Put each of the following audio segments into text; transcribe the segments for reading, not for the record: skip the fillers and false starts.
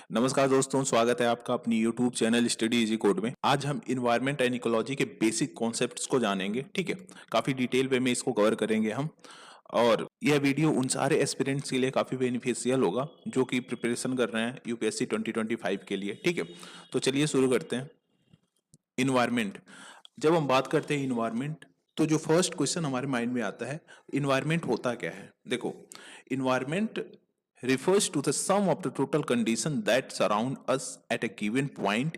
नमस्कार दोस्तों, स्वागत है आपका अपनी YouTube channel study easy code में। आज हम इन्वायरमेंट एंड इकोलॉजी के बेसिक कॉन्सेप्ट्स को जानेंगे। ठीक है, काफ़ी डिटेल वे में इसको कवर करेंगे हम। और यह वीडियो उन सारे एस्पिरेंट्स के लिए काफ़ी बेनिफिशियल होगा जो कि प्रिपरेशन कर रहे हैं यूपीएससी 2025 के लिए। ठीक है, तो चलिए शुरू करते हैं। इन्वायरमेंट, जब हम बात करते हैं इन्वायरमेंट, तो जो फर्स्ट क्वेश्चन हमारे माइंड में आता है, इन्वायरमेंट होता क्या है। देखो, environment refers to the sum of the total condition that surround us at a given point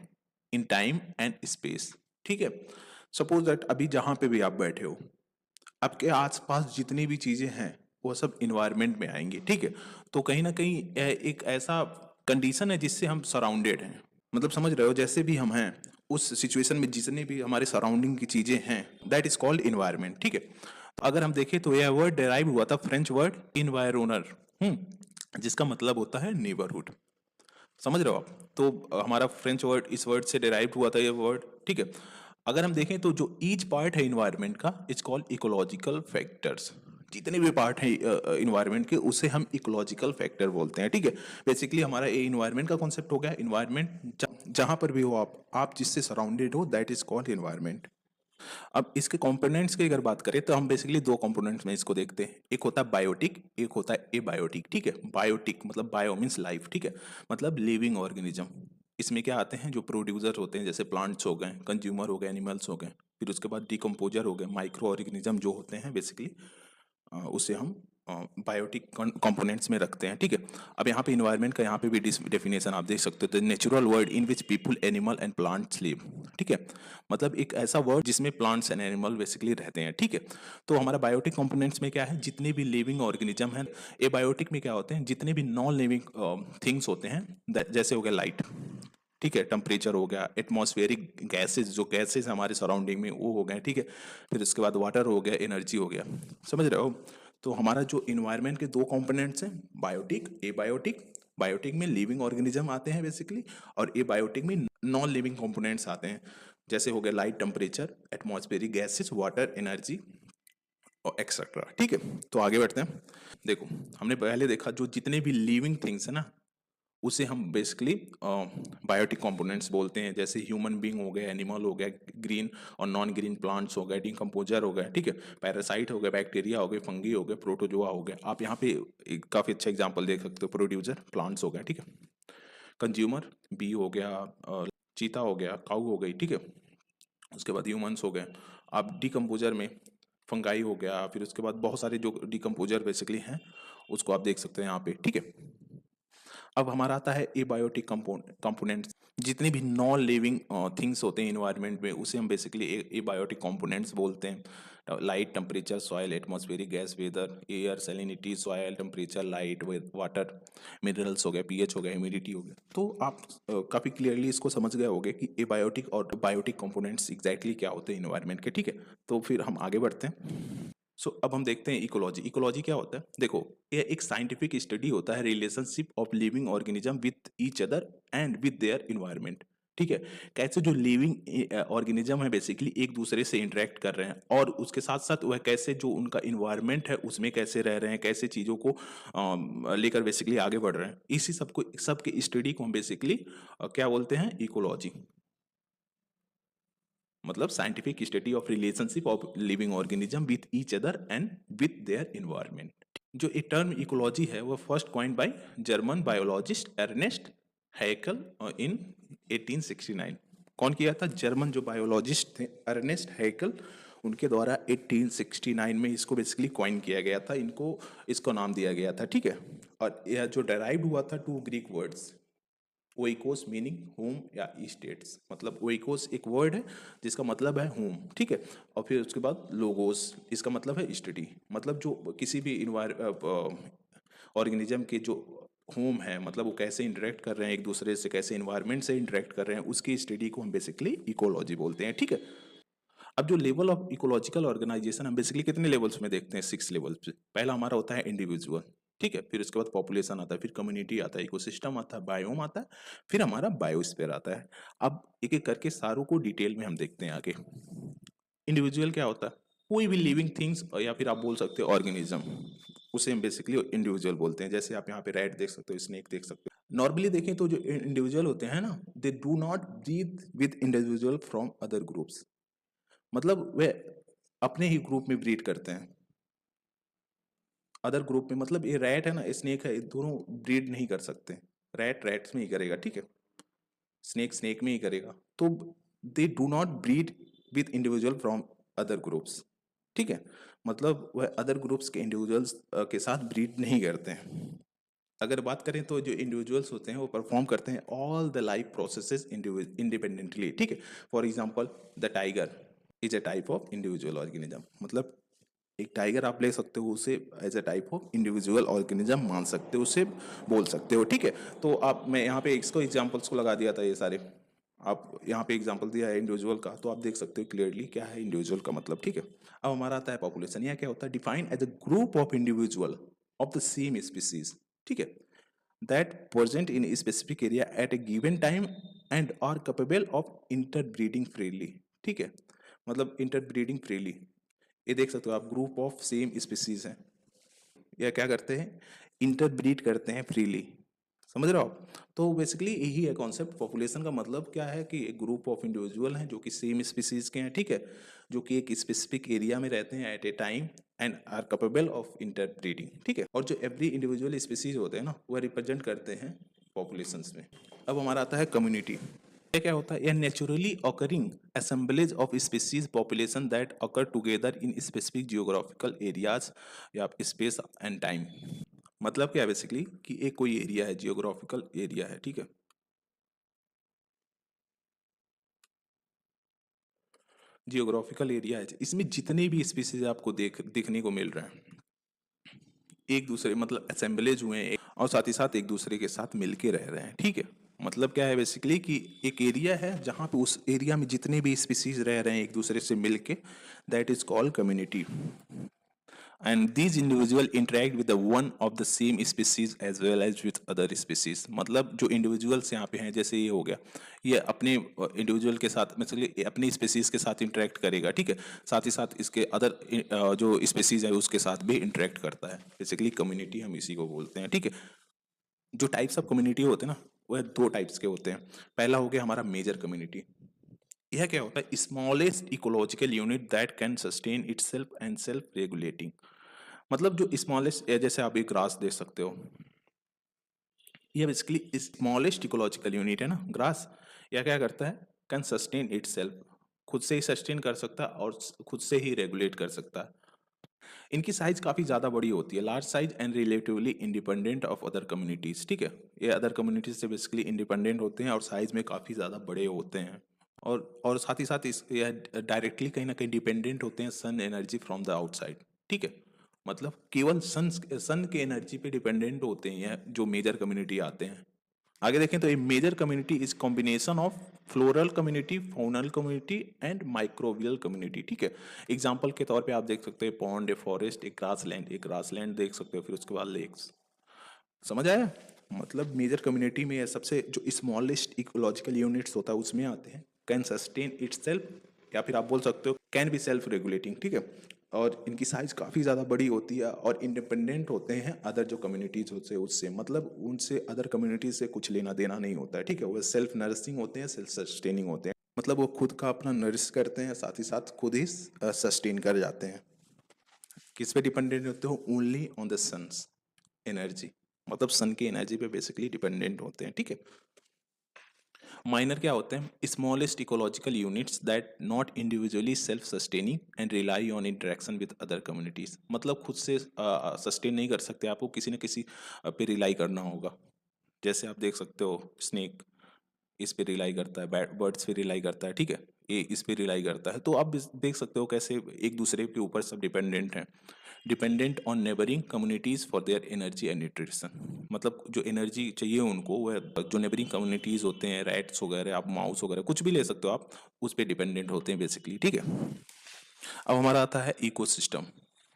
in time and space। ठीक है, सपोज दैट अभी जहां पे भी आप बैठे हो, आपके आसपास जितनी भी चीजें हैं वो सब इन्वायरमेंट में आएंगी। ठीक है, तो कहीं ना कहीं एक ऐसा कंडीशन है जिससे हम सराउंडेड हैं। मतलब समझ रहे हो, जैसे भी हम हैं उस सिचुएशन में जितनी भी हमारे सराउंडिंग की चीजें हैं, दैट इज कॉल्ड इन्वायरमेंट। ठीक है, तो अगर हम देखें तो यह वर्ड डेराइव हुआ था फ्रेंच वर्ड इन्वायरोनर, जिसका मतलब होता है नेबरहुड। समझ रहे हो आप, तो हमारा फ्रेंच वर्ड इस वर्ड से डेराइव हुआ था ये वर्ड। ठीक है, अगर हम देखें तो जो ईच पार्ट है इन्वायरमेंट का इट्स कॉल्ड इकोलॉजिकल फैक्टर्स। जितने भी पार्ट हैं इन्वायरमेंट के उसे हम इकोलॉजिकल फैक्टर बोलते हैं। ठीक है, बेसिकली हमारा ये इन्वायरमेंट का कॉन्सेप्ट हो गया। इन्वायरमेंट जहां पर भी हो आप जिससे सराउंडेड हो, दैट इज कॉल्ड इन्वायरमेंट। अब इसके कंपोनेंट्स की अगर बात करें तो हम बेसिकली दो कंपोनेंट्स में इसको देखते हैं, एक होता है बायोटिक, एक होता है एबायोटिक। ठीक है, बायोटिक मतलब बायो मीन्स लाइफ। ठीक है, मतलब लिविंग ऑर्गेनिज्म। इसमें क्या आते हैं, जो प्रोड्यूसर होते हैं, जैसे प्लांट्स हो गए, कंज्यूमर हो गए, एनिमल्स हो गए, फिर उसके बाद डिकम्पोजर हो गए, माइक्रो ऑर्गेनिज्म जो होते हैं बेसिकली, उसे हम बायोटिक कंपोनेंट्स में रखते हैं। ठीक है, अब यहाँ पे इन्वायरमेंट का यहाँ पे भी डेफिनेशन आप देख सकते हो, the natural world in which people animal and plants live. ठीक है, मतलब एक ऐसा वर्ल्ड जिसमें प्लांट्स एंड एनिमल बेसिकली रहते हैं। ठीक है, तो हमारा बायोटिक कंपोनेंट्स में क्या है, जितने भी लिविंग ऑर्गेनिज्म हैं। ए बायोटिक में क्या होते हैं, जितने भी नॉन लिविंग थिंग्स होते हैं, जैसे हो गया लाइट, ठीक है, टेम्परेचर हो गया, एटमॉस्फेरिक गैसेस, जो गैसेस हमारे सराउंडिंग में वो हो गए। ठीक है, फिर उसके बाद वाटर हो गया, एनर्जी हो गया। समझ रहे हो, तो हमारा जो इन्वायरमेंट के दो कंपोनेंट्स हैं, बायोटिक, एबायोटिक। बायोटिक में लिविंग ऑर्गेनिज्म आते हैं बेसिकली, और एबायोटिक में नॉन लिविंग कंपोनेंट्स आते हैं, जैसे हो गया light, temperature, atmospheric gases, water, energy और एक्सेट्रा। ठीक है, तो आगे बढ़ते हैं। देखो, हमने पहले देखा जो जितने भी लिविंग थिंग्स है ना, उसे हम बेसिकली बायोटिक कंपोनेंट्स बोलते हैं। जैसे ह्यूमन बीइंग हो गए, एनिमल हो गया, ग्रीन और नॉन ग्रीन प्लांट्स हो गए, डिकम्पोजर हो गए, ठीक है, पैरासाइट हो गए, बैक्टीरिया हो गए, फंगी हो गए, प्रोटोजोआ हो गए। आप यहाँ पे काफ़ी अच्छा एग्जांपल देख सकते हो, प्रोड्यूसर प्लांट्स हो गए। ठीक है, कंज्यूमर बी हो गया, चीता हो गया, काऊ हो गई। ठीक है, उसके बाद ह्यूमंस हो गए। आप डिकम्पोजर में फंगाई हो गया, फिर उसके बाद बहुत सारे जो डिकम्पोजर बेसिकली हैं उसको आप देख सकते हैं यहाँ पे। ठीक है, अब हमारा आता है एबायोटिक कंपोनेंट्स। जितने भी नॉन लिविंग थिंग्स होते हैं इन्वायरमेंट में उसे हम बेसिकली एबायोटिक कंपोनेंट्स बोलते हैं। Light, temperature, soil, atmospheric gas, weather, air, salinity, soil temperature, light, water, minerals हो गए, पीएच हो गया, ह्यूमिडिटी हो गया। तो आप काफ़ी क्लियरली इसको समझ गए होंगे कि एबायोटिक और बायोटिक कंपोनेंट्स एग्जैक्टली क्या होते हैं इन्वायरमेंट के। ठीक है, तो फिर हम आगे बढ़ते हैं। अब हम देखते हैं इकोलॉजी। इकोलॉजी क्या होता है, देखो, यह एक साइंटिफिक स्टडी होता है relationship of living organism with each other and with their environment. ठीक है, कैसे जो लिविंग ऑर्गेनिज्म है बेसिकली एक दूसरे से इंटरेक्ट कर रहे हैं, और उसके साथ साथ वह कैसे जो उनका इन्वायरमेंट है उसमें कैसे रह रहे हैं, कैसे चीज़ों को लेकर बेसिकली आगे बढ़ रहे हैं। इसी सब के स्टडी को हम बेसिकली क्या बोलते हैं, इकोलॉजी। मतलब scientific study of relationship of living organism with each other and with their environment. जो ये टर्म इकोलॉजी है वो first coined by German biologist Ernest Haeckel in 1869। कौन किया था, जर्मन जो बायोलॉजिस्ट थे अर्नेस्ट हैकेल, उनके द्वारा 1869 में इसको बेसिकली कॉइन किया गया था, इसको नाम दिया गया था। ठीक है, और यह जो डेराइव्ड हुआ था two Greek words, oikos meaning home या स्टेट्स। मतलब ओइकोस एक वर्ड है जिसका मतलब है होम। ठीक है, और फिर उसके बाद लोगोस, इसका मतलब है स्टडी। मतलब जो किसी भी ऑर्गेनिज्म के जो होम है, मतलब वो कैसे इंटरेक्ट कर रहे हैं एक दूसरे से, कैसे इन्वायरमेंट से इंटरेक्ट कर रहे हैं, उसकी स्टडी को हम बेसिकली इकोलॉजी बोलते हैं। ठीक है, अब जो लेवल ऑफ इकोलॉजिकल ऑर्गेनाइजेशन हम बेसिकली कितने लेवल्स में देखते हैं, 6 लेवल्स पे। पहला हमारा होता है इंडिविजुअल। ठीक है, फिर उसके बाद पॉपुलेशन आता है, फिर कम्युनिटी आता है, इकोसिस्टम आता है, बायोम आता है, फिर हमारा बायोस्फीयर आता है। अब एक एक करके सारों को डिटेल में हम देखते हैं आगे। इंडिविजुअल क्या होता है, कोई भी लिविंग थिंग्स, या फिर आप बोल सकते हो ऑर्गेनिज्म, उसे हम बेसिकली इंडिविजुअल बोलते हैं। जैसे आप यहाँ पे रैट देख सकते हो, स्नेक देख सकते नॉर्मली देखें तो जो इंडिविजुअल होते हैं ना, they do not breed with individual from other groups, मतलब वे अपने ही ग्रुप में ब्रीड करते हैं, अदर ग्रुप में, मतलब ये रैट है ना, स्नेक है, ये दोनों ब्रीड नहीं कर सकते। रैट रैट्स में ही करेगा, ठीक है, स्नेक स्नेक में ही करेगा। तो दे do not breed with individual from other groups, ठीक है, मतलब वह अदर ग्रुप्स के इंडिविजुअल्स के साथ ब्रीड नहीं करते हैं। अगर बात करें तो जो इंडिविजुअल्स होते हैं वो परफॉर्म करते हैं all the life processes independently, ठीक है। For example the tiger is a type of individual organism, मतलब एक टाइगर आप ले सकते हो, उसे as a type of individual organism मान सकते हो, उसे बोल सकते हो, ठीक है। तो आप, मैं यहाँ पे इसको एग्जांपल्स को लगा दिया था, ये सारे आप यहाँ पे एग्जांपल दिया है इंडिविजुअल का, तो आप देख सकते हो क्लियरली क्या है इंडिविजुअल का मतलब, ठीक है। अब हमारा आता है पॉपुलेशन, यह क्या होता है, defined as a group of individual of the same species, ठीक है, that present in a specific area at a given time and are capable of interbreeding freely, ठीक है, मतलब interbreeding freely। ये देख सकते हो आप, ग्रुप ऑफ सेम स्पीसीज हैं, या क्या करते हैं, इंटरब्रीड करते हैं फ्रीली, समझ रहे हो आप। तो बेसिकली यही है कॉन्सेप्ट, पॉपुलेशन का मतलब क्या है कि एक ग्रुप ऑफ इंडिविजुअल हैं जो कि सेम स्पीसीज के हैं, ठीक है, जो कि एक स्पेसिफिक एरिया में रहते हैं at a time and are capable of interbreeding, ठीक है। और जो एवरी इंडिविजुअल स्पीसीज होते हैं ना, वह रिप्रेजेंट करते हैं पॉपुलेशंस में। अब हमारा आता है कम्युनिटी, ये क्या होता है, ये naturally occurring assemblage of species population that occur together in specific geographical areas या स्पेस एंड टाइम। मतलब क्या है बेसिकली कि एक कोई एरिया है, जियोग्राफिकल एरिया है, ठीक है, जियोग्राफिकल एरिया है, इसमें जितने भी स्पीसीज आपको देखने को मिल रहे हैं, एक दूसरे मतलब असेंबलेज हुए हैं और साथ ही साथ एक दूसरे के साथ मिलके रह रहे हैं, ठीक है। मतलब क्या है बेसिकली कि एक एरिया है जहाँ पे उस एरिया में जितने भी स्पीसीज रह रहे हैं एक दूसरे से मिलके, that is called community. And these individual interact with the one of the same species as well as with other species, मतलब जो इंडिविजुअल्स यहाँ पे हैं, जैसे ये हो गया, ये अपने इंडिविजुअल के साथ मतलब अपनी स्पीसीज के साथ इंटरेक्ट करेगा, ठीक है, साथ ही साथ इसके अदर जो स्पीसीज है उसके साथ भी इंटरेक्ट करता है, बेसिकली कम्युनिटी हम इसी को बोलते हैं, ठीक है। जो टाइप्स ऑफ कम्युनिटी होते हैं ना, वह दो टाइप्स के होते हैं। पहला हो गया हमारा मेजर कम्युनिटी, यह क्या होता है, smallest ecological unit that can sustain itself and self regulating, मतलब जो स्मॉलेस्ट, जैसे आप एक ग्रास देख सकते हो, ये बेसिकली स्मॉलेस्ट इकोलॉजिकल यूनिट है ना ग्रास, यह क्या करता है, कैन सस्टेन इटसेल्फ, खुद से ही सस्टेन कर सकता है और खुद से ही रेगुलेट कर सकता है। इनकी साइज काफी ज्यादा बड़ी होती है, large size and relatively independent of other communities, ठीक है, ये अदर कम्युनिटीज से बेसिकली इंडिपेंडेंट होते हैं और साइज में काफी ज्यादा बड़े होते हैं। और साथ ही साथ इस यह डायरेक्टली कहीं ना कहीं डिपेंडेंट होते हैं sun energy from the outside, ठीक है, मतलब केवल सन के एनर्जी पे डिपेंडेंट होते हैं यह जो मेजर कम्युनिटी आते हैं। आगे देखें तो a major community is combination of floral community, faunal community and microbial community, ठीक है। एग्जाम्पल के तौर पे आप देख सकते हैं पॉन्ड, ए फॉरेस्ट, एक ग्रास लैंड देख सकते हो, फिर उसके बाद लेक्स, समझ आया। मतलब मेजर कम्युनिटी में सबसे जो स्मॉलेस्ट इकोलॉजिकल यूनिट्स होता है उसमें आते हैं, कैन सस्टेन इटसेल्फ, या फिर आप बोल सकते हो कैन बी सेल्फ रेगुलेटिंग, ठीक है, और इनकी साइज काफ़ी ज़्यादा बड़ी होती है और इंडिपेंडेंट होते हैं अदर जो कम्युनिटीज़ होते हैं उससे, मतलब उनसे अदर कम्युनिटीज से कुछ लेना देना नहीं होता है, ठीक है, वो सेल्फ नरिशिंग होते हैं, सेल्फ सस्टेनिंग होते हैं, मतलब वो खुद का अपना नरिश करते हैं, साथ ही साथ खुद ही सस्टेन कर जाते हैं। किस पे डिपेंडेंट होते हो, only on the sun's energy, मतलब सन की एनर्जी पे बेसिकली डिपेंडेंट होते हैं, ठीक है। माइनर क्या होते हैं, smallest ecological units that not individually self sustaining and rely on interaction with other communities, मतलब खुद से सस्टेन नहीं कर सकते, आपको किसी न किसी पे रिलाई करना होगा। जैसे आप देख सकते हो स्नेक इस पे रिलाई करता है, बर्ड्स पे रिलाई करता है, ठीक है, ये इस पे रिलाई करता है, तो आप देख सकते हो कैसे एक दूसरे के ऊपर सब डिपेंडेंट हैं, dependent on neighbouring communities for their energy and nutrition, मतलब जो एनर्जी चाहिए उनको वह जो नेबरिंग कम्युनिटीज होते हैं, रैट्स वगैरह, आप माउस वगैरह कुछ भी ले सकते हो आप, उस पर डिपेंडेंट होते हैं बेसिकली, ठीक है। अब हमारा आता है इकोसिस्टम,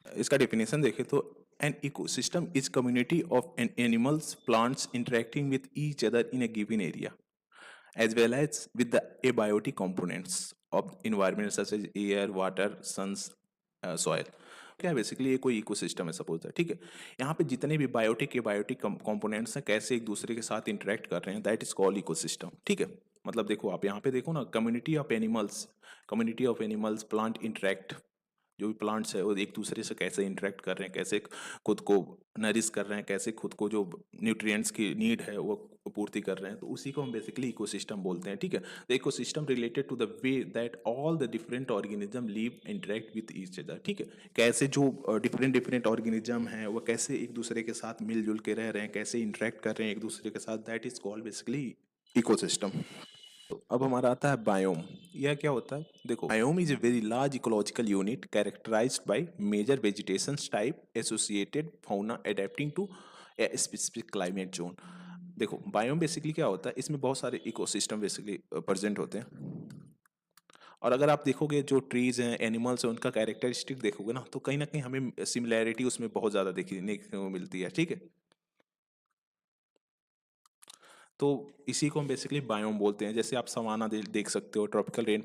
इसका डेफिनेशन देखें तो an ecosystem is community of an animals plants interacting with each other in a given area as well as with the abiotic components of environment such as air, water, suns, soil, क्या है basically, ये कोई ecosystem है suppose है, ठीक है। यहाँ पे जितने भी बायोटिक कंपोनेंट्स हैं कैसे एक दूसरे के साथ इंटरेक्ट कर रहे हैं, दैट इज कॉल्ड इकोसिस्टम, ठीक है। मतलब देखो, आप यहाँ पे देखो ना, community of animals plant interact, जो भी प्लांट्स है वो एक दूसरे से कैसे इंटरेक्ट कर रहे हैं, कैसे खुद को नरिश कर रहे हैं, कैसे खुद को जो न्यूट्रिएंट्स की नीड है वो पूर्ति कर रहे हैं, तो उसी को हम बेसिकली इकोसिस्टम बोलते हैं, ठीक है। The ecosystem related to the way that all the different organism live interact with each other, ठीक है। कैसे जो डिफरेंट डिफरेंट ऑर्गेनिज्म हैं वो कैसे एक दूसरे के साथ मिलजुल के रह रहे हैं, कैसे इंटरेक्ट कर रहे हैं एक दूसरे के साथ, that is called basically ecosystem. तो अब हमारा आता है बायोम। यह क्या होता है, देखो, biome is a very large ecological unit characterized by major vegetation type associated fauna adapting to a specific climate zone. देखो, बायोम बेसिकली क्या होता है, इसमें बहुत सारे इकोसिस्टम बेसिकली प्रेजेंट होते हैं। और अगर आप देखोगे जो ट्रीज हैं, एनिमल्स हैं, उनका कैरेक्टरिस्टिक देखोगे ना कहीं हमें सिमिलैरिटी उसमें बहुत ज़्यादा देखने को मिलती है, ठीक है। तो इसी को हम बेसिकली बायोम बोलते हैं। जैसे आप सवाना देख सकते हो, ट्रॉपिकल रेन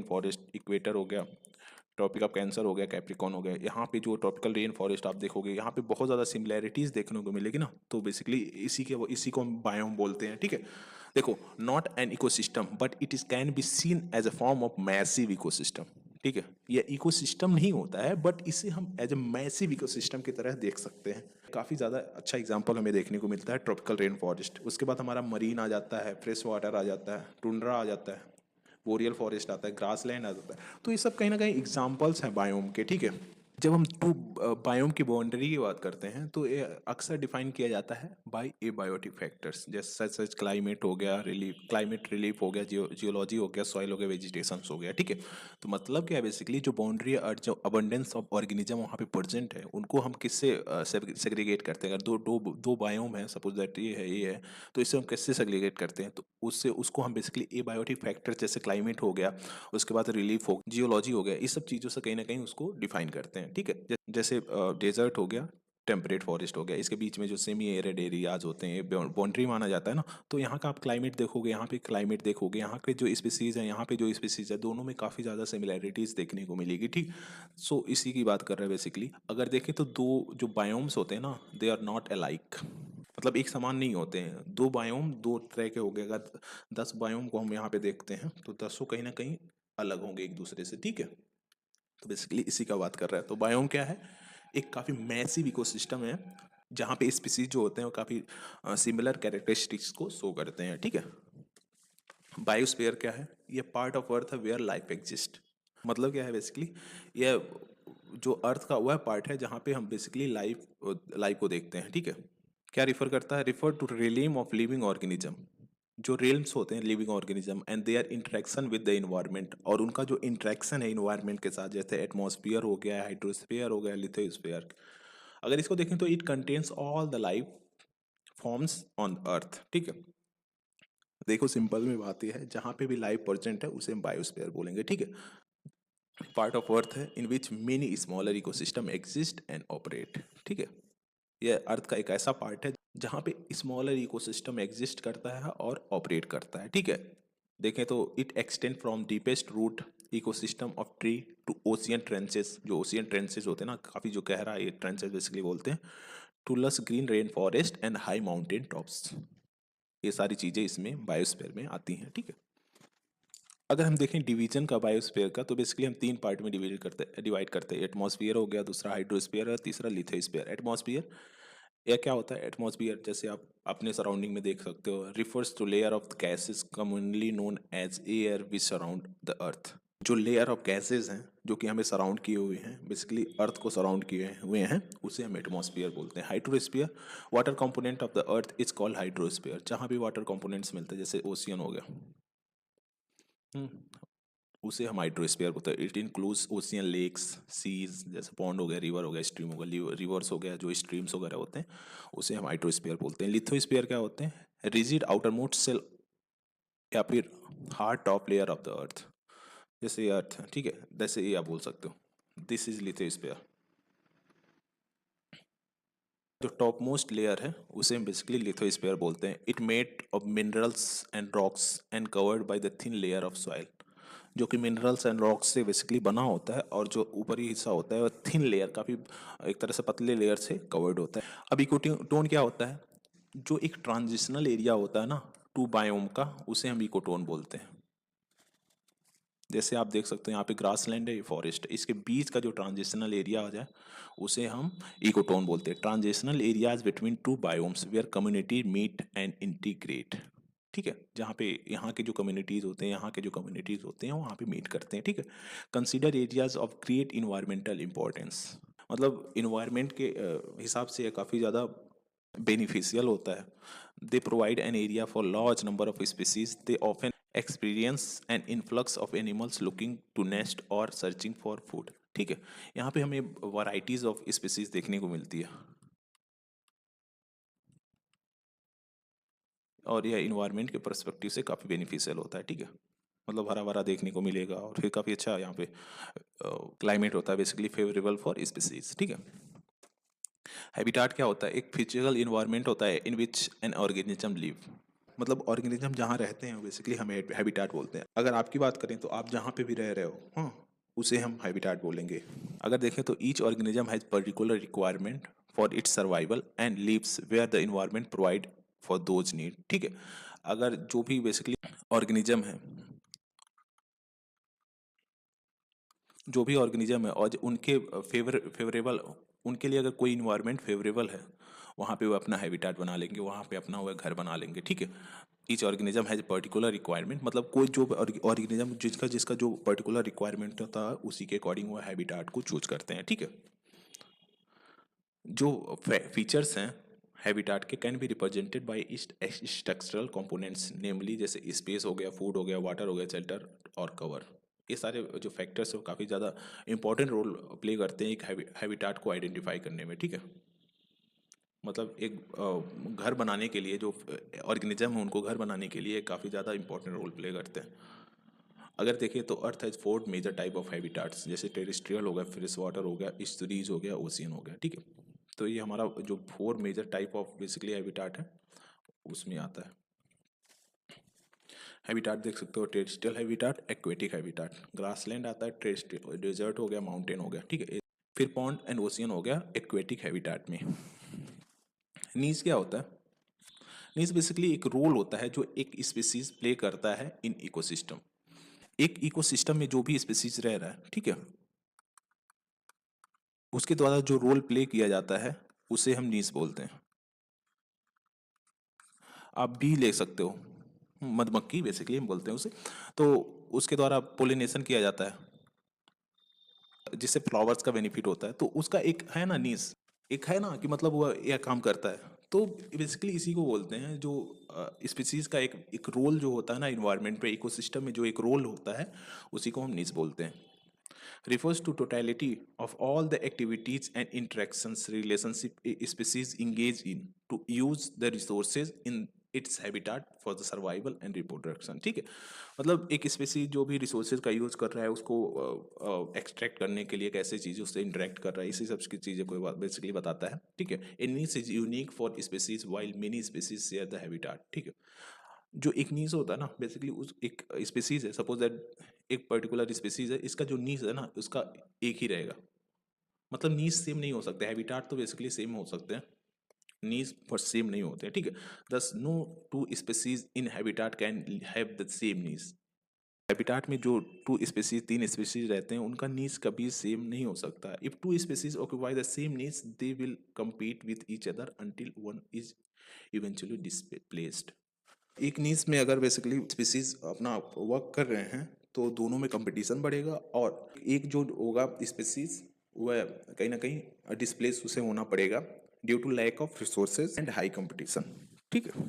फॉरेस्ट, इक्वेटर हो गया, ट्रॉपिक ऑफ कैंसर हो गया, कैप्रिकॉन हो गया, यहाँ पे जो ट्रॉपिकल रेन फॉरेस्ट आप देखोगे, यहाँ पे बहुत ज़्यादा सिमिलैरिटीज़ देखने को मिलेगी ना, तो बेसिकली इसी को हम बायोम बोलते हैं, ठीक है। देखो, not an ecosystem but it is can be seen as a form of massive ecosystem, ठीक है। ये इकोसिस्टम नहीं होता है बट इसे हम एज ए मैसिव इकोसिस्टम की तरह देख सकते हैं। काफ़ी ज़्यादा अच्छा एग्जांपल हमें देखने को मिलता है ट्रॉपिकल रेन फॉरेस्ट। उसके बाद हमारा मरीन आ जाता है, फ्रेश वाटर आ जाता है, टुंड्रा आ जाता है, बोरियल फॉरेस्ट आता है, ग्रास लैंड आ जाता है। तो ये सब कहीं ना कहीं एग्जाम्पल्स हैं बायोम के, ठीक है। जब हम टू बायोम की बाउंड्री की बात करते हैं तो ये अक्सर डिफाइन किया जाता है बाय ए बायोटिक फैक्टर्स, जैसे सच क्लाइमेट हो गया, क्लाइमेट रिलीफ हो गया, जियोलॉजी हो गया, सॉइल हो गया, वेजिटेशन हो गया, ठीक है। तो मतलब क्या है बेसिकली, जो बाउंड्री और जो अबंडेंस ऑफ ऑर्गेनिज्म वहाँ पे प्रेजेंट है, उनको हम किससे सेग्रीगेट करते हैं। अगर दो दो दो बायोम है, सपोज दैट ये है, तो इससे हम किससे सेग्रीगेट करते हैं, तो उससे उसको हम बेसिकली ए बायोटिक फैक्टर, जैसे क्लाइमेट हो गया, उसके बाद रिलीफ हो, जियोलॉजी हो गया, इस सब चीज़ों से कहीं ना कहीं उसको डिफाइन करते हैं, ठीक है। जैसे डेजर्ट हो गया, टेम्परेट फॉरेस्ट हो गया, इसके बीच में जो सेमी एरिड एरियाज होते हैं बाउंड्री माना जाता है ना। तो यहाँ का आप क्लाइमेट देखोगे, यहाँ पे क्लाइमेट देखोगे, यहाँ के जो स्पीसीज है, यहाँ पे जो स्पीसीज है, दोनों में काफ़ी ज़्यादा सिमिलैरिटीज़ देखने को मिलेगी, ठीक। सो इसी की बात कर रहे हैं बेसिकली। अगर देखें तो दो जो बायोम्स होते हैं ना, दे आर नॉट अलाइक, मतलब एक समान नहीं होते हैं। दो बायोम दो तरह के हो गए। अगर 10 बायोम को हम यहाँ पे देखते हैं तो 10 कहीं ना कहीं अलग होंगे एक दूसरे से, ठीक है। तो बेसिकली इसी का बात कर रहा है। तो बायोम क्या है, एक काफ़ी मैसिव इकोसिस्टम है जहाँ पे स्पीसीज जो होते हैं वो काफ़ी सिमिलर कैरेक्टरिस्टिक्स को शो करते हैं, ठीक है। बायोस्फीयर क्या है, ये पार्ट ऑफ अर्थ है वेयर लाइफ एग्जिस्ट। मतलब क्या है बेसिकली, ये जो अर्थ का वह पार्ट है जहाँ पे हम बेसिकली लाइफ लाइफ को देखते हैं, ठीक है। क्या रिफर करता है, refer to realm of living organism, जो रेल्स होते हैं living organism and their interaction with the environment, और उनका जो इंटरेक्शन है इन्वायरमेंट के साथ, जैसे एटमॉस्फेयर हो गया, हाइड्रोस्फीयर हो गया, लिथोस्फीयर। अगर इसको देखें तो it contains all the life forms on earth, ठीक है। देखो, सिंपल में बात यह है, जहाँ पे भी लाइफ प्रेजेंट है उसे हम बायोस्फीयर बोलेंगे, ठीक है। पार्ट ऑफ अर्थ है in which many smaller ecosystem exist and operate, ठीक है। यह अर्थ का एक ऐसा पार्ट है जहाँ पे स्मॉलर इकोसिस्टम एग्जिस्ट करता है और ऑपरेट करता है, ठीक है। देखें तो it extend from deepest root ecosystem of tree to ocean trenches, जो ओशियन ट्रेंचेस होते हैं ना, काफ़ी जो गहरा ये ट्रेंचेस बेसिकली बोलते हैं, टू लस green rain forest and high mountain tops. ये सारी चीज़ें इसमें बायोस्फीयर में आती हैं, ठीक है। अगर हम देखें डिवीजन का बायोस्फीयर का, तो बेसिकली हम 3 पार्ट में डिवाइड करते हैं। एटमॉस्फेयर हो गया, दूसरा हाइड्रोस्फीयर है, तीसरा लिथोस्फीयर। एटमॉस्फेयर यह क्या होता है, एटमॉस्फेयर जैसे आप अपने सराउंडिंग में देख सकते हो, refers to layer of gases commonly known as air which surround the earth. जो लेयर ऑफ गैसेस हैं जो कि हमें सराउंड किए हुए हैं, बेसिकली अर्थ को सराउंड किए हुए हैं, उसे हम एटमॉस्फेयर बोलते हैं। Hydrosphere, water component of the earth is called hydrosphere, जहाँ भी वाटर कंपोनेंट्स मिलते हैं, जैसे ओशियन हो गया, उसे हम हाइड्रोस्फीयर बोलते हैं। It includes ocean, lakes, seas, जैसे पॉन्ड हो गया, रिवर हो गया, स्ट्रीम हो गया, रिवर्स हो गया, जो स्ट्रीम्स वगैरह होते हैं, उसे हम हाइड्रोस्फीयर बोलते हैं। लिथोस्फीयर क्या होते हैं, रिजिड आउटर मोस्ट सेल या फिर hard top layer of the earth, जैसे ये अर्थ है, ठीक है, जैसे ये आप बोल सकते हो, दिस इज लिथोस्फीयर। जो टॉप मोस्ट लेयर है उसे हम बेसिकली लिथोस्फीयर बोलते हैं। It made of minerals and rocks and covered by the thin layer of soil. जो कि मिनरल्स एंड रॉक्स से बेसिकली बना होता है, और जो ऊपरी हिस्सा होता है वो थिन लेयर, काफ़ी एक तरह से पतले लेयर से कवर्ड होता है। अब इकोटोन क्या होता है? जो एक ट्रांजिशनल एरिया होता है ना टू बायोम का, उसे हम इकोटोन बोलते हैं। जैसे आप देख सकते हैं यहाँ पे ग्रासलैंड है, ये फॉरेस्ट है, इसके बीच का जो ट्रांजिशनल एरिया हो जाए उसे हम इकोटोन बोलते हैं। Transitional areas between two biomes where community meet and integrate. ठीक है, जहाँ पे यहाँ के जो कम्युनिटीज़ होते हैं, यहाँ के जो कम्युनिटीज़ होते हैं वहाँ पे मीट करते हैं। ठीक है, consider areas of great environmental importance, मतलब इन्वायरमेंट के हिसाब से काफ़ी ज़्यादा बेनिफिशियल होता है। They provide an area for large number of species, they often experience an influx of animals looking to nest और सर्चिंग फॉर फूड। ठीक है, यहाँ पे हमें वैराइटीज ऑफ स्पीसीज देखने को मिलती है, और यह इन्वायरमेंट के परस्पेक्टिव से काफ़ी बेनिफिशियल होता है। ठीक है, मतलब हरा भरा देखने को मिलेगा, और फिर काफ़ी अच्छा यहाँ पे क्लाइमेट होता है, बेसिकली फेवरेबल फॉर स्पीसीज। ठीक है, हैबिटाट क्या होता है? एक फिजिकल इन्वायरमेंट होता है in which an organism live, मतलब ऑर्गेनिज्म जहाँ रहते हैं बेसिकली हम हैबिटाट बोलते हैं। अगर आपकी बात करें तो आप जहाँ पे भी रह रहे हो, हाँ, उसे हम हैबिटाट बोलेंगे। अगर देखें तो each organism has particular requirement for its survival and lives where the environment provide for those need. ठीक है, अगर जो भी बेसिकली ऑर्गेनिज्म है, जो भी ऑर्गेनिज्म है और उनके फेवरेबल, उनके लिए अगर कोई इन्वायरमेंट फेवरेबल है, वहाँ पे वो अपना हैबिटाट बना लेंगे, वहाँ पे अपना हुआ घर बना लेंगे। ठीक है, each organism has particular requirement, मतलब कोई जो ऑर्गेनिज्म जिसका जिसका जो पर्टिकुलर रिक्वायरमेंट होता है उसी के अकॉर्डिंग वो हैबिटाट को चूज करते हैं। ठीक है, जो फीचर्स हैं हैबिटाट के can be represented by structural components, namely जैसे स्पेस हो गया, फूड हो गया, वाटर हो गया, शेल्टर और कवर। ये सारे जो फैक्टर्स हैं वो काफ़ी ज़्यादा इंपॉर्टेंट रोल प्ले करते हैं एक हैबिटाट को आइडेंटिफाई करने में। ठीक है, मतलब एक घर बनाने के लिए जो ऑर्गेनिज्म है उनको घर बनाने के लिए काफ़ी ज़्यादा इंपॉर्टेंट रोल प्ले करते हैं। अगर देखिए तो earth has 4 major type of habitats, जैसे टेरेस्ट्रियल हो गया, फ्रेश वाटर हो गया, स्टरीज हो गया, ओशियन हो गया। ठीक है, तो ये हमारा जो 4 major type of basically habitat है उसमें आता है। हैबिटाट देख सकते हो, terrestrial habitat, aquatic habitat, grassland आता है, टेरेस्ट्रियल, डेजर्ट हो गया, माउंटेन हो गया। ठीक है, फिर पॉन्ड एंड ओशियन हो गया एक्वेटिक हैबिटाट में। नीज क्या होता है? नीज बेसिकली एक रोल होता है जो एक स्पीसीज प्ले करता है इन इकोसिस्टम। एक इकोसिस्टम में जो भी स्पीसीज रह रहा है, ठीक है, उसके द्वारा जो रोल प्ले किया जाता है उसे हम नीज बोलते हैं। आप बी ले सकते हो, मधुमक्खी बेसिकली हम बोलते हैं उसे, तो उसके द्वारा पोलिनेशन किया जाता है जिससे फ्लावर्स का बेनिफिट होता है, तो उसका एक है ना नीज, एक है ना कि मतलब वो यह काम करता है। तो बेसिकली इसी को बोलते हैं जो स्पीसीज का एक एक रोल जो होता है ना इन्वायरमेंट पे, इकोसिस्टम में जो एक रोल होता है उसी को हम नीज बोलते हैं। refers to totality of all the activities and interactions relationship a species engage in to use the resources in its habitat for the survival and reproduction। ठीक है, मतलब एक स्पेसीज जो भी रिसोर्सेज का यूज कर रहा है उसको एक्सट्रैक्ट करने के लिए कैसे चीज़ें उससे इंटरेक्ट कर रहा है, इसी सब की चीज़ें को बेसिकली बताता है। ठीक है, a niche is unique for species while many species share the habitat. ठीक है, जो एक नीश होता है ना बेसिकली उस एक स्पेसीज है, सपोज दैट एक पर्टिकुलर स्पेसीज है, इसका जो नीश है ना उसका एक ही रहेगा, मतलब नीश सेम नहीं हो सकते, हैबिटाट तो बेसिकली सेम हो सकते हैं, नीश पर सेम नहीं होते हैं। ठीक है, thus no two species in habitat can have the same niche. Habitat में जो टू स्पेसीज, तीन स्पेसीज रहते हैं उनका नीश कभी सेम नहीं हो सकता। If two species occupy the same niche they will compete with each other until one is eventually displaced। एक नीश में अगर बेसिकली स्पीसीज अपना वर्क कर रहे हैं तो दोनों में कंपटीशन बढ़ेगा, और एक जो होगा स्पीसीज वह कहीं ना कहीं डिस्प्लेस उसे होना पड़ेगा due to lack of resources and high competition. ठीक है,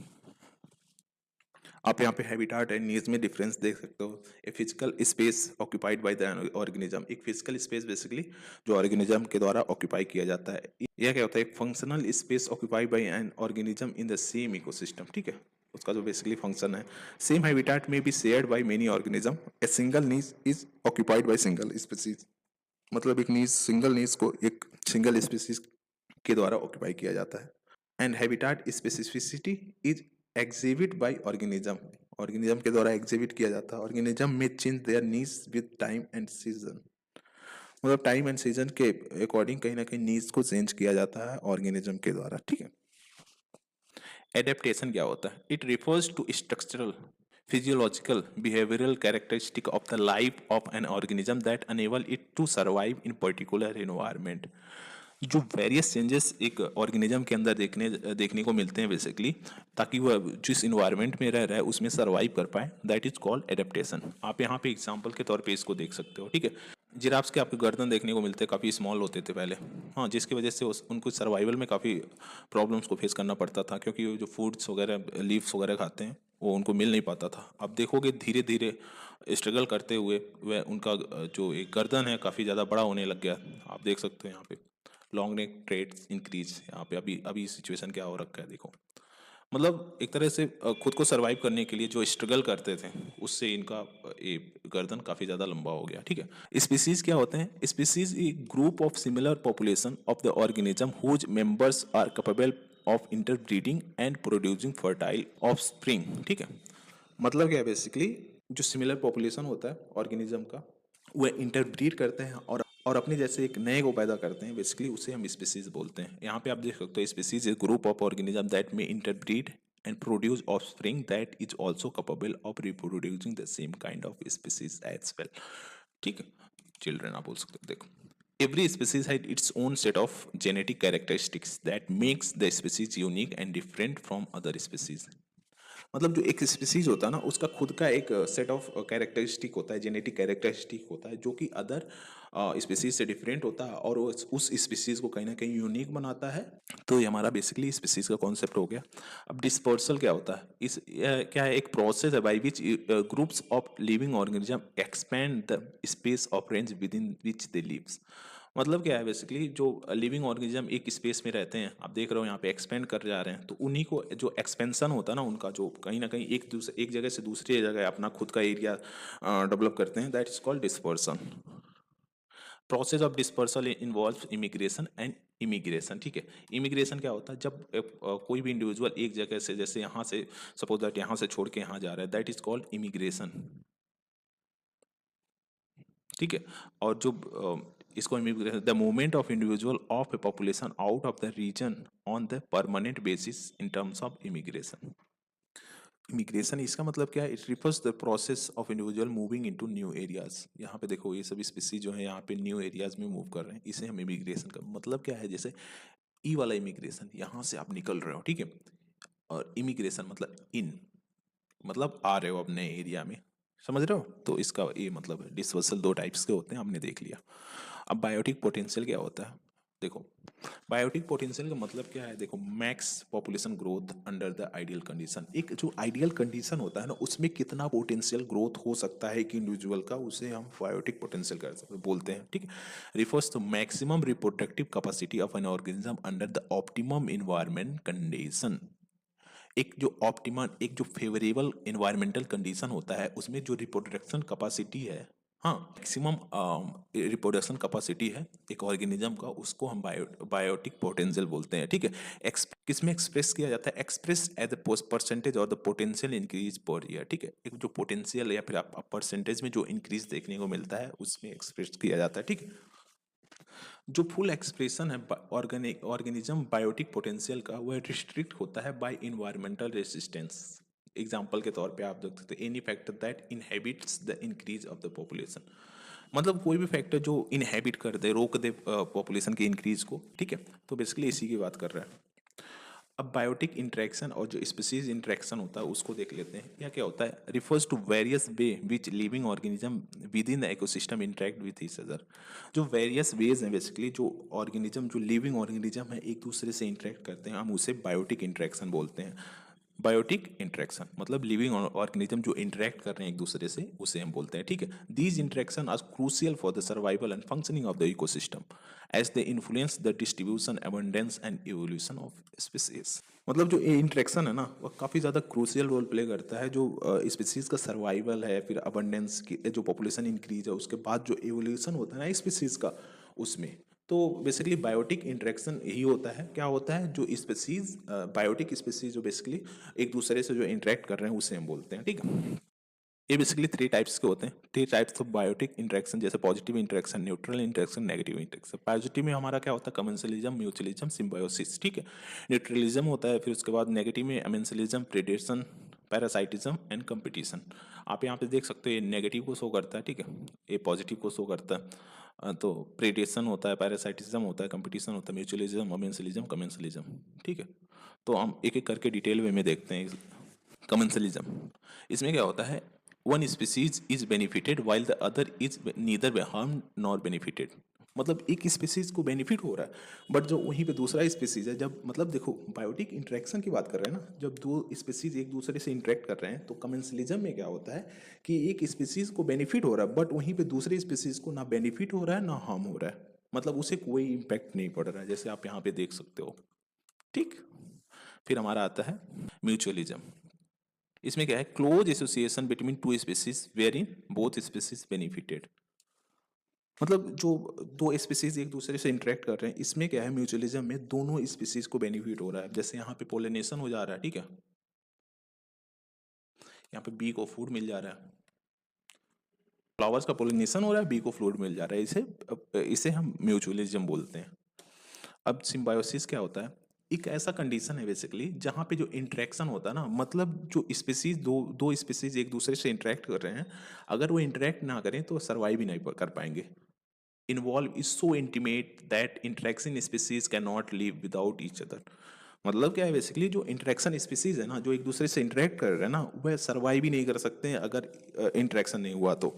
आप यहाँ पे हैबिटाट एंड नीड्स में डिफरेंस देख सकते हो। A physical space occupied by the organism, एक फिजिकल स्पेस बेसिकली जो ऑर्गेनिज्म के द्वारा ऑक्यूपाई किया जाता है। यह क्या होता है? एक functional space occupied bye an organism in the same ecosystem. ठीक है, उसका जो बेसिकली फंक्शन है, सेम हैबिटाट में be shared by many organism, a single knees is occupied by single species, मतलब एक नीज, सिंगल नीज को एक सिंगल स्पीसीज के द्वारा ऑक्यूपाई किया जाता है। And habitat specificity is exhibit by organism organism के द्वारा एग्जिबिट किया जाता है। ऑर्गेनिज्म में change their needs with time and season, मतलब टाइम एंड सीजन के अकॉर्डिंग कहीं ना कहीं नीड्स को चेंज किया जाता है ऑर्गेनिज्म के द्वारा, ठीक है। एडेप्टेशन क्या होता है? It refers to structural physiological behavioral characteristic of the life of an organism that enable it to survive in particular environment। जो वेरियस चेंजेस एक ऑर्गेनिज्म के अंदर देखने को मिलते हैं बेसिकली, ताकि वह जिस इन्वायरमेंट में रह रहा है उसमें सरवाइव कर पाए, दैट इज कॉल्ड एडेप्टेशन। आप यहाँ पे एग्जांपल के तौर पे इसको देख सकते हो, ठीक है। जिराफ्स के आपके गर्दन देखने को मिलते हैं, काफ़ी स्मॉल होते थे पहले, हाँ, जिसकी वजह से उनको सर्वाइवल में काफ़ी प्रॉब्लम्स को फेस करना पड़ता था, क्योंकि वो जो फूड्स वगैरह लीव्स वगैरह खाते हैं वो उनको मिल नहीं पाता था। अब देखोगे धीरे धीरे स्ट्रगल करते हुए वह उनका जो एक गर्दन है काफ़ी ज़्यादा बड़ा होने लग गया। आप देख सकते हो यहाँ पे लॉन्ग नेक ट्रेड्स इंक्रीज, यहाँ पे अभी अभी सिचुएशन क्या हो रखा है देखो। मतलब एक तरह से खुद को सरवाइव करने के लिए जो स्ट्रगल करते थे उससे इनका ये गर्दन काफ़ी ज़्यादा लंबा हो गया, ठीक है। स्पीसीज क्या होते हैं? Species a group of similar population of the organism whose members are capable of interbreeding and producing fertile offspring, ठीक है। मतलब क्या है बेसिकली, जो सिमिलर पॉपुलेशन होता है ऑर्गेनिज्म का वह इंटरब्रीड करते हैं और अपने जैसे एक नए को पैदा करते हैं, बेसिकली उसे हम स्पीसीज बोलते हैं। यहाँ पे आप देख सकते हो species is group of organism that में interbreed and produce offspring that is also capable of reproducing the same kind of species as well, ठीक है। चिल्ड्रन आप बोल सकते हो। देखो, every species had its own set of genetic characteristics that makes the species unique and different from other species। मतलब जो एक स्पीसीज होता है ना उसका खुद का एक सेट ऑफ कैरेक्टरिस्टिक होता है, जेनेटिक कैरेक्टरिस्टिक होता है, जो कि अदर स्पीसीज से डिफरेंट होता है और उस स्पीसीज को कहीं ना कहीं यूनिक बनाता है। तो ये हमारा बेसिकली स्पीसीज का कॉन्सेप्ट हो गया। अब डिस्पर्सल क्या होता है? क्या है? एक प्रोसेस है by which groups of living organism expand the space of range within which they lives. मतलब क्या है बेसिकली, जो लिविंग ऑर्गेनिज्म एक स्पेस में रहते हैं, आप देख रहे हो यहाँ पे एक्सपेंड कर जा रहे हैं, तो उन्हीं को जो एक्सपेंशन होता है ना उनका, जो कहीं ना कहीं एक जगह से दूसरी जगह अपना खुद का एरिया डेवलप करते हैं, that is called dispersion. Process of dispersal involve immigration and immigration, ठीक है। इमिग्रेशन क्या होता है? जब कोई भी इंडिविजुअल एक जगह से, जैसे यहाँ से सपोज दैट यहाँ से छोड़ के यहाँ जा रहा है, दैट इज कॉल्ड इमिग्रेशन, ठीक है। और जो इसको the movement of individual of a population out of the region on the permanent basis in terms of immigration. Immigration इसका मतलब क्या है? It refers the process of individual moving into new areas. यहाँ पे देखो ये सभी स्पीसीज जो है यहाँ पे न्यू एरियाज में मूव कर रहे हैं, इसे हम इमिग्रेशन का मतलब क्या है? जैसे ई वाला इमिग्रेशन, यहाँ से आप निकल रहे हो, ठीक है, और इमिग्रेशन मतलब इन, मतलब आ रहे हो अब नए एरिया में, समझ रहे हो? तो इसका ये मतलब है। डिस्पर्सल दो टाइप्स के होते हैं, हमने देख लिया। अब बायोटिक पोटेंशियल क्या होता है? देखो, बायोटिक पोटेंशियल का मतलब क्या है? देखो, max population growth under the ideal condition. एक जो आइडियल कंडीशन होता है ना, उसमें कितना पोटेंशियल ग्रोथ हो सकता है कि इंडिविजुअल का, उसे हम बायोटिक पोटेंशियल कर सकते बोलते हैं, ठीक है। Refers to maximum reproductive capacity of an organism under the optimum environment condition. एक जो ऑप्टिमम, एक जो फेवरेबल इन्वायरमेंटल कंडीशन होता है, उसमें जो रिप्रोडक्शन कैपेसिटी है, हाँ, मैक्सिमम रिप्रोडक्शन कैपेसिटी है एक ऑर्गेनिज्म का, उसको हम बायोटिक पोटेंशियल बोलते हैं, ठीक है। किसमें एक्सप्रेस किया जाता है? एक्सप्रेस एज द परसेंटेज और the potential increase per year, ठीक है। एक जो पोटेंशियल या फिर आप परसेंटेज में जो इंक्रीज देखने को मिलता है उसमें एक्सप्रेस किया जाता है, ठीक है। जो फुल एक्सप्रेशन है ऑर्गेनिज्म बायोटिक पोटेंशियल का, वह रिस्ट्रिक्ट होता है बाय इन्वायरमेंटल रेसिस्टेंस। एग्जाम्पल के तौर पे आप देख सकते हैं any factor that inhabits the increase of the population. मतलब कोई भी फैक्टर जो इनहेबिट कर दे, रोक दे पॉपुलेशन के इंक्रीज को, ठीक है। तो बेसिकली इसी की बात कर रहा है। अब बायोटिक इंटरेक्शन और जो स्पीसीज इंटरेक्शन होता है उसको देख लेते हैं। यह क्या होता है? Refers to various way which living organism within the ecosystem interact with each other. जो वेरियस वेज हैं बेसिकली, जो ऑर्गेनिज्म, जो लिविंग ऑर्गेनिज्म है एक दूसरे से इंटरेक्ट करते हैं, हम उसे बायोटिक इंटरेक्शन बोलते हैं। बायोटिक इंटरेक्शन मतलब लिविंग ऑर्गेनिज्म जो इंटरेक्ट कर रहे हैं एक दूसरे से, उसे हम बोलते हैं, ठीक है। These interaction are crucial for the survival and functioning of the ecosystem as they influence the distribution, abundance and evolution of species. मतलब जो इंटरेक्शन है ना, वह काफ़ी ज़्यादा क्रूशियल रोल प्ले करता है, जो स्पीसीज का सर्वाइवल है, फिर अबंडेंस की जो पॉपुलेशन इंक्रीज है, उसके बाद जो इवोल्यूशन होता है ना स्पीसीज का, उसमें तो बेसिकली बायोटिक इंटरेक्शन यही होता है, क्या होता है, जो स्पीसीज बायोटिक स्पीसीज जो बेसिकली एक दूसरे से जो इंटरेक्ट कर रहे हैं उसे हम बोलते हैं, ठीक है। ये बेसिकली 3 टाइप्स के होते हैं, 3 टाइप्स ऑफ बायोटिक इंटरेक्शन, जैसे positive interaction, neutral interaction, negative interaction. Positive में हमारा क्या होता है, कमेंसलिज्म, म्यूचुअलिज्म, सिम्बायोसिस, ठीक है। न्यूट्रलिज्म होता है, फिर उसके बाद नेगेटिव में amensalism, predation, parasitism and competition. आप यहाँ पे देख सकते हो ये नेगेटिव को शो करता है, ठीक है, ये पॉजिटिव को शो करता है। तो प्रेडेशन होता है, पैरासाइटिज्म होता है, कंपटीशन होता है, म्यूचुअलिज्म, अमेंसलिज्म, कमेंसलिज्म, ठीक है। तो हम एक एक करके डिटेल वे में देखते हैं। कमेंसलिज्म, इसमें क्या होता है, one species is benefited while the other is neither harm nor benefited. मतलब एक स्पीसीज को बेनिफिट हो रहा है बट जो वहीं पे दूसरा स्पीसीज है, जब मतलब देखो बायोटिक इंटरेक्शन की बात कर रहे हैं ना, जब दो स्पीसीज एक दूसरे से इंटरेक्ट कर रहे हैं तो कमेंसलिज्म में क्या होता है कि एक स्पीसीज को बेनिफिट हो रहा है बट वहीं पे दूसरे स्पीसीज को ना बेनिफिट हो रहा है ना हार्म हो रहा है, मतलब उसे कोई इम्पैक्ट नहीं पड़ रहा है, जैसे आप यहाँ पे देख सकते हो, ठीक। फिर हमारा आता है म्यूचुअलिज्म। इसमें क्या है, close association between two species wherein both species benefited. मतलब जो दो स्पीसीज एक दूसरे से इंटरेक्ट कर रहे हैं, इसमें क्या है, म्यूचुअलिज्म में दोनों स्पीसीज को बेनिफिट हो रहा है। जैसे यहाँ पे पोलिनेशन हो जा रहा है, ठीक है, यहाँ पे बी को फूड मिल जा रहा है, फ्लावर्स का पोलिनेशन हो रहा है, बी को फ्रूट मिल जा रहा है, इसे इसे हम म्यूचुअलिज्म बोलते हैं। अब सिम्बायोसिस क्या होता है, एक ऐसा कंडीशन है बेसिकली जहाँ पे जो इंटरेक्शन होता है ना, मतलब जो स्पीसीज दो दो स्पीसीज एक दूसरे से इंटरेक्ट कर रहे हैं, अगर वो इंटरेक्ट ना करें तो सर्वाइव ही नहीं कर पाएंगे। Involve is so intimate that interaction species can not live without each other. मतलब क्या है, बेसिकली जो इंटरेक्शन स्पीसीज है ना, जो एक दूसरे से इंटरेक्ट कर रहे हैं ना, वह सर्वाइव ही नहीं कर सकते हैं अगर इंटरेक्शन नहीं हुआ तो।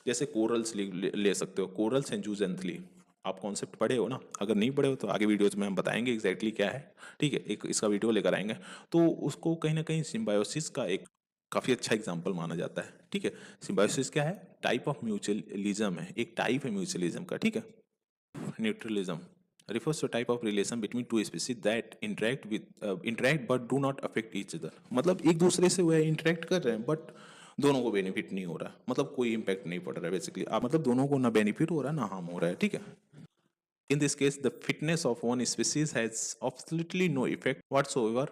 जैसे कोरल्स ले सकते हो, कोरल्स एंड जूजेंथली, आप कॉन्सेप्ट पढ़े हो ना, अगर नहीं पढ़े हो तो आगे वीडियोज में हम बताएंगे एग्जैक्टली क्या है, ठीक है, एक इसका वीडियो लेकर आएंगे। तो उसको कहीं ना कहीं सिम्बायोसिस का एक काफ़ी अच्छा एग्जाम्पल माना जाता है, ठीक है। सिम्बायोसिस क्या है, टाइप ऑफ म्यूचुअलिज्म है, एक टाइप है म्यूचुअलिज्म का, ठीक है। Neutralism refers to type of relation between two species that interact but do not affect each other। मतलब एक दूसरे से वह इंटरेक्ट कर रहे हैं बट दोनों को बेनिफिट नहीं हो रहा, मतलब कोई इम्पैक्ट नहीं पड़ रहा है बेसिकली, आप मतलब दोनों को ना बेनिफिट हो रहा है ना हार्म हो रहा है, ठीक है। In this case, the fitness of one species has absolutely no effect whatsoever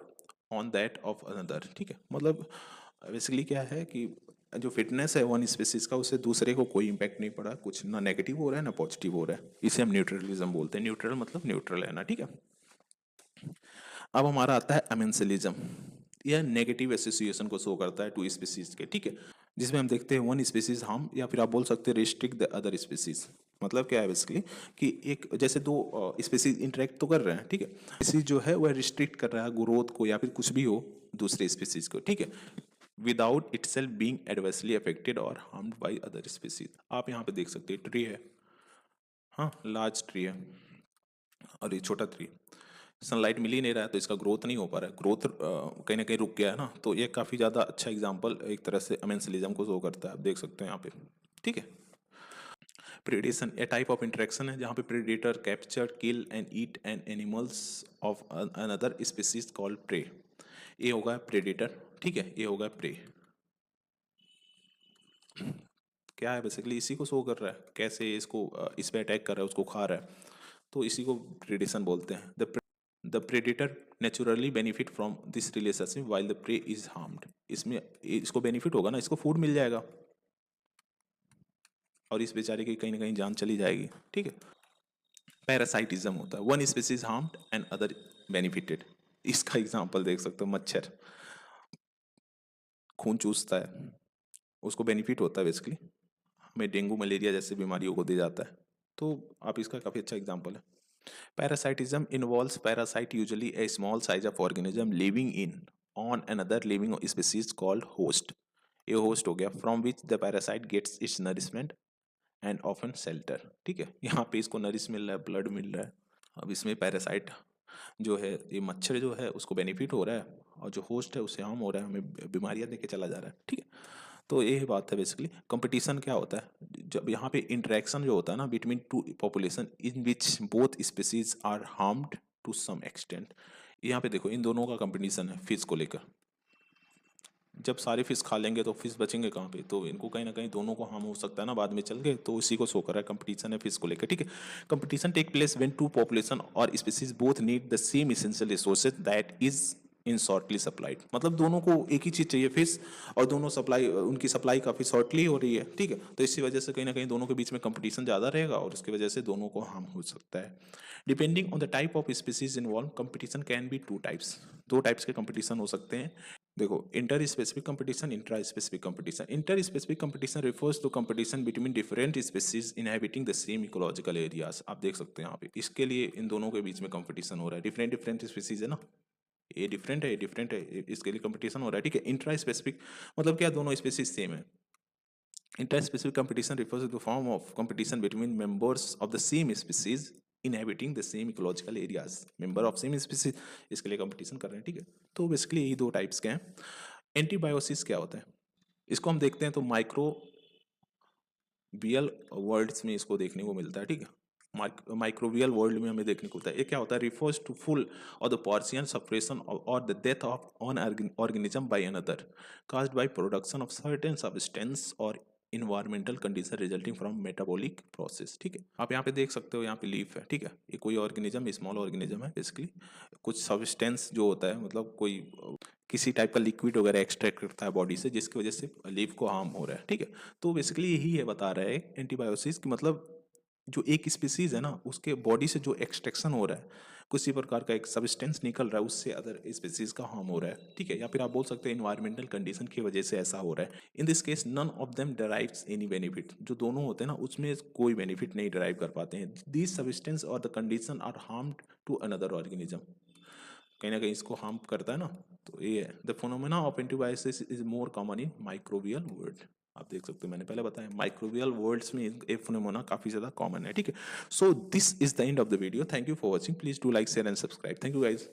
on that of another, ठीक है। मतलब बेसिकली क्या है कि जो फिटनेस है वन स्पीसीज का, उससे दूसरे को कोई इम्पैक्ट नहीं पड़ा, कुछ ना नेगेटिव हो रहा है ना पॉजिटिव हो रहा है, इसे हम न्यूट्रलिज्म बोलते हैं। न्यूट्रल मतलब न्यूट्रल है ना, ठीक है। अब हमारा आता है अमेंसलिज्म। यह नेगेटिव एसोसिएशन को शो करता है टू स्पीसीज के, ठीक है, जिसमें हम देखते हैं वन स्पीसीज हार्म, या फिर आप बोल सकते हैं रिस्ट्रिक्ट द अदर स्पीसीज। मतलब क्या है बेसिकली कि एक जैसे दो स्पीसीज इंटरेक्ट तो कर रहे हैं, ठीक है, स्पीसीज जो है वह रिस्ट्रिक्ट कर रहा है ग्रोथ को या फिर कुछ भी हो दूसरे स्पीसीज को, ठीक है, without itself being adversely affected और हार्म्ड बाय अदर स्पीसीज। आप यहाँ पे देख सकते हैं ट्री है, हाँ लार्ज ट्री है और ये छोटा ट्री, सनलाइट मिल ही नहीं रहा है तो इसका ग्रोथ नहीं हो पा रहा है, ग्रोथ कहीं ना कहीं रुक गया है ना, तो ये काफ़ी ज़्यादा अच्छा एग्जांपल एक तरह से अमेंसलिज्म को शो करता है, आप देख सकते हैं यहाँ पे, ठीक है। Predation a type of interaction है जहाँ पे predator capture kill and eat an animals of another species called prey. ये होगा प्रेडेटर, ठीक है, ये होगा प्रे। क्या है बेसिकली, इसी को शो कर रहा है कैसे इसको इस पे अटैक कर रहा है, उसको खा रहा है, तो इसी को प्रेडेशन बोलते हैं। The predator naturally benefit from this relationship while the prey is harmed. इसमें इसको बेनिफिट होगा ना, इसको फूड मिल जाएगा और इस बेचारे की कहीं ना कहीं जान चली जाएगी, ठीक है। पैरासाइटिज्म होता है, one species harmed and other benefited. इसका एग्जांपल देख सकते हो, मच्छर खून चूसता है, उसको बेनिफिट होता है बेसिकली, हमें डेंगू मलेरिया जैसे बीमारियों को दे जाता है, तो आप इसका काफ़ी अच्छा एग्जांपल है। Parasitism involves parasite, usually a small size of organism living in on another living species called host। ये host हो गया from which the parasite gets its nourishment and often shelter, ठीक है। यहाँ पे इसको नरिश मिल रहा है, ब्लड मिल रहा है। अब इसमें पैरासाइट जो है, ये मच्छर जो है उसको बेनिफिट हो रहा है और जो होस्ट है उससे हार्म हो रहा है, हमें बीमारियाँ देके चला जा रहा है, ठीक है। तो ये बात है बेसिकली। कंपटीशन क्या होता है, जब यहाँ पे इंटरेक्शन जो होता है ना between two population in which both species are harmed to some extent. यहाँ पे देखो इन दोनों का कंपटीशन है फिश को लेकर, जब सारे फिश खा लेंगे तो फिश बचेंगे कहाँ पे, तो इनको कहीं ना कहीं दोनों को हार्म हो सकता है ना बाद में चल के, तो इसी को शो कर रहा है कंपटीशन है फिश को लेकर, ठीक है। Competition take place when two population और species both need the same essential resources that is in shortly supplied, मतलब दोनों को एक ही चीज चाहिए फिश, और दोनों सप्लाई, उनकी सप्लाई काफी शॉर्टली हो रही है, ठीक है। तो इसी वजह से कहीं ना कहीं दोनों के बीच में कंपटीशन ज्यादा रहेगा और उसकी वजह से दोनों को हार्म हो सकता है। Depending on the type of species involve competition can be two types, दो टाइप्स के कंपटीशन हो सकते हैं। देखो, interspecific competition, intraspecific competition. Interspecific competition refers to competition between different species inhabiting the same ecological areas. आप देख सकते हैं यहाँ पे, इसके लिए इन दोनों के बीच में कंपटीशन हो रहा है, डिफरेंट डिफरेंट स्पीसीज है ना, ये डिफरेंट है, ये डिफरेंट है, इसके लिए कंपटीशन हो रहा है, ठीक है। इंट्रा स्पेसिफिक मतलब क्या, दोनों स्पीसीज सेम है। Interspecific competition refers to the form of competition between members of the same species inhabiting the same ecological areas, member of same species, इसके लिए कंपटीशन कर रहे हैं, ठीक है। तो बेसिकली यही दो टाइप्स के हैं। एंटीबायोसिस क्या होता है, इसको हम देखते हैं तो माइक्रोबियल वर्ड्स में इसको देखने को मिलता है, ठीक है। माइक्रोबियल वर्ल्ड में हमें देखने को मिलता है। ये क्या होता है, रिफर्स टू फुल और द पार्शियल सप्रेशन और the death of on organism by another caused by production of certain substance और environmental condition resulting from metabolic process, ठीक है। आप यहाँ पे देख सकते हो, यहाँ पे लीफ है, ठीक है। ये कोई ऑर्गेनिज्म, स्मॉल ऑर्गेनिज्म है बेसिकली, कुछ सब्सटेंस जो होता है, मतलब कोई किसी टाइप का लिक्विड वगैरह एक्सट्रैक्ट करता है बॉडी से, जिसकी वजह से लीफ को हार्म हो रहा है, ठीक है। तो बेसिकली यही है, बता रहा है एंटीबायोसिस की, मतलब जो एक स्पीसीज है ना, उसके बॉडी से जो एक्सट्रैक्शन हो रहा है, किसी प्रकार का एक सब्सटेंस निकल रहा है, उससे अदर स्पीसीज का हार्म हो रहा है, ठीक है। या फिर आप बोल सकते हैं इन्वायरमेंटल कंडीशन की वजह से ऐसा हो रहा है। In this case none of them derives any benefit, जो दोनों होते हैं ना, उसमें कोई बेनिफिट नहीं डराइव कर पाते हैं। दीज सब्सटेंस और the condition are harmed to another organism, कहीं ना कहीं इसको हार्म करता है ना। तो ये है, the phenomena of antibiosis is more common in microbial world. आप देख सकते हो, मैंने पहले बताया माइक्रोबियल वर्ल्ड्स में ये फिनोमेना काफी ज्यादा कॉमन है, ठीक है। So this is the end of the video, thank you for watching, please do like share and subscribe, thank you guys.